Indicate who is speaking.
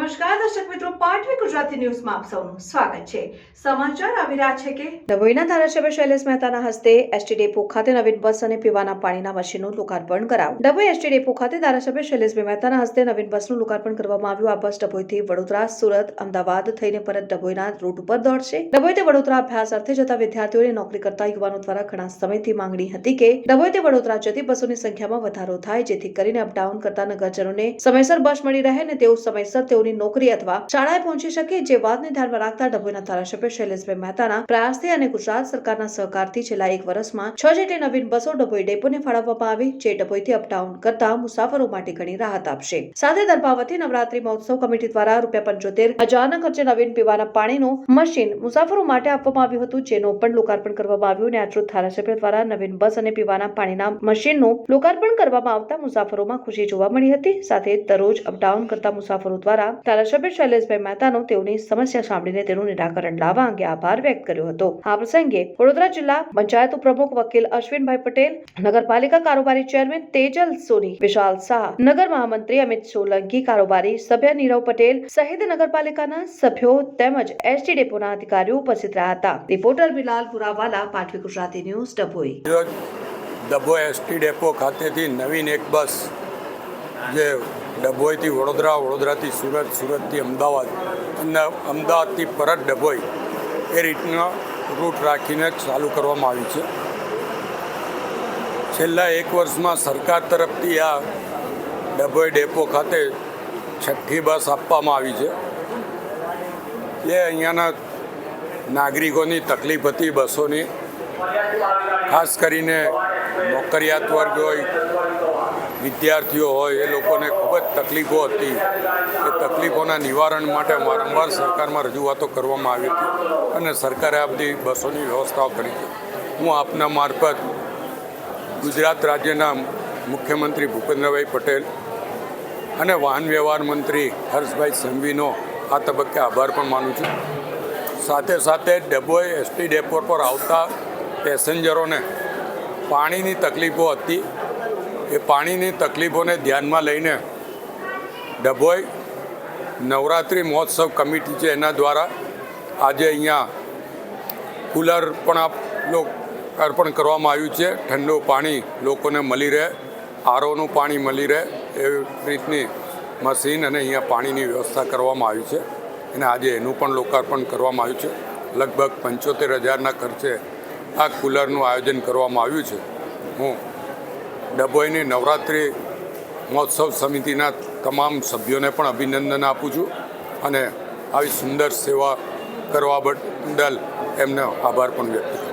Speaker 1: નમસ્કાર દર્શક મિત્રો, પાટવી ગુજરાતી ન્યૂઝમાં આપ સૌનું સ્વાગત છે। સમાચાર આવી રહ્યા છે કે ડભોઈના ધારાસભ્ય શૈલેષ મહેતાના હસ્તે એસટી ડેપો ખાતે નવીન બસ અને પીવાના પાણીના મશીનનું લોકાર્પણ કરાયું। ડભોઈ એસટી ડેપો ખાતે ધારાસભ્ય શૈલેષ મહેતાના હસ્તે નવીન બસનું લોકાર્પણ કરવામાં આવ્યું। આ બસ ડભોઈથી વડોદરા, સુરત, અમદાવાદ થઈને પરત ડભોઈના રૂટ ઉપર દોડશે। ડભોઈથી વડોદરા અભ્યાસ અર્થે જતા વિદ્યાર્થીઓને નોકરી કરતા યુવાનો દ્વારા ઘણા સમયથી માંગણી હતી કે ડભોઈથી વડોદરા જતી બસોની સંખ્યામાં વધારો થાય, જેથી કરીને અપડાઉન કરતા નગરજનોને સમયસર બસ મળી રહે અને તેઓ સમયસર તેઓની નોકરી અથવા શાળાએ પહોંચી શકે। જે વાતને ધ્યાનમાં રાખતા ડભોઈના ધારાસભ્ય શૈલેષભાઈ મહેતાના પ્રયાસથી અને ગુજરાત સરકારના સહકારથી છેલ્લા એક વર્ષમાં 6 જેટલી નવીન બસો ડભોઈ ડેપોને ફાળવવામાં આવી, જે ડભોઈથી અપડાઉન કરતા મુસાફરો માટે ઘણી રાહત આપશે। સાથે દર્ભાવતી નવરાત્રી મહોત્સવ કમિટી દ્વારા ₹75,000ના ખર્ચે નવીન પીવાના પાણીનું મશીન મુસાફરો માટે આપવામાં આવ્યું હતું, જેનું પણ લોકાર્પણ કરવામાં આવ્યું। અને આજરોજ ધારાસભ્ય દ્વારા નવીન બસ અને પીવાના પાણીના મશીનનું લોકાર્પણ કરવામાં આવતા મુસાફરોમાં ખુશી જોવા મળી હતી। સાથે દરરોજ અપડાઉન કરતા મુસાફરો દ્વારા ધારાસભ્ય શૈલેષભાઈ મહેતાનો તેઓની સમસ્યા સાંભળીને તેનું નિરાકરણ લાવવા અંગે આભાર વ્યક્ત કર્યો હતો। આ પ્રસંગે વડોદરા જિલ્લા પંચાયત પ્રમુખ વકીલ અશ્વિનભાઈ પટેલ, નગરપાલિકા કારોબારી ચેરમેન તેજલ સોની, વિશાલ શાહ, નગર મહામંત્રી અમિત સોલંકી, કારોબારી સભ્ય નીરવ પટેલ સહિત નગરપાલિકાના સભ્યો તેમજ એસટી ડેપોના અધિકારીઓ ઉપસ્થિત રહ્યા હતા। રિપોર્ટર બિલાલ પુરાવાલા, પાટવી Gujarati news, Dabhoi.
Speaker 2: Dabhoi ST depot ખાતેથી નવીન એક બસ જે ડભોઈથી વડોદરા, વડોદરાથી સુરત, સુરતથી અમદાવાદ અને અમદાવાદથી પરત ડભોઈ એ રીતના રૂટ રાખીને ચાલુ કરવામાં આવી છે। છેલ્લા એક વર્ષમાં સરકાર તરફથી આ ડભોઈ ડેપો ખાતે 6ઠ્ઠી બસ આપવામાં આવી છે। એ અહીંયાના નાગરિકોની તકલીફ હતી બસોની, ખાસ કરીને નોકરિયાત વર્ગ હોય, વિદ્યાર્થીઓ હોય, એ લોકોને ખૂબ જ તકલીફો હતી। એ તકલીફોના નિવારણ માટે વારંવાર સરકારમાં રજૂઆતો કરવામાં આવી હતી અને સરકારે આ બધી બસોની વ્યવસ્થાઓ કરી છે। હું આપના મારફત ગુજરાત રાજ્યના મુખ્યમંત્રી ભૂપેન્દ્રભાઈ પટેલ અને વાહન વ્યવહાર મંત્રી હર્ષભાઈ સંઘવીનો આ તબક્કે આભાર પણ માનું છું। સાથે સાથે ડભોઈ એસટી ડેપો પર આવતા પેસેન્જરોને પાણીની તકલીફો હતી, એ પાણીની તકલીફોને ધ્યાનમાં લઈને ડભોઈ નવરાત્રિ મહોત્સવ કમિટી છે એના દ્વારા આજે અહીંયા કુલર પણ અર્પણ કરવામાં આવ્યું છે। ઠંડુ પાણી લોકોને મળી રહે, આરઓનું પાણી મળી રહે એવી રીતની મશીન અને અહીંયા પાણીની વ્યવસ્થા કરવામાં આવી છે અને આજે એનું પણ લોકાર્પણ કરવામાં આવ્યું છે। લગભગ 75,000ના ખર્ચે આ કુલરનું આયોજન કરવામાં આવ્યું છે। હું ડભોઈની નવરાત્રિ મહોત્સવ સમિતિના તમામ સભ્યોને પણ અભિનંદન આપું છું અને આવી સુંદર સેવા કરવા બદલ એમને આભાર પણ વ્યક્ત કરું છું।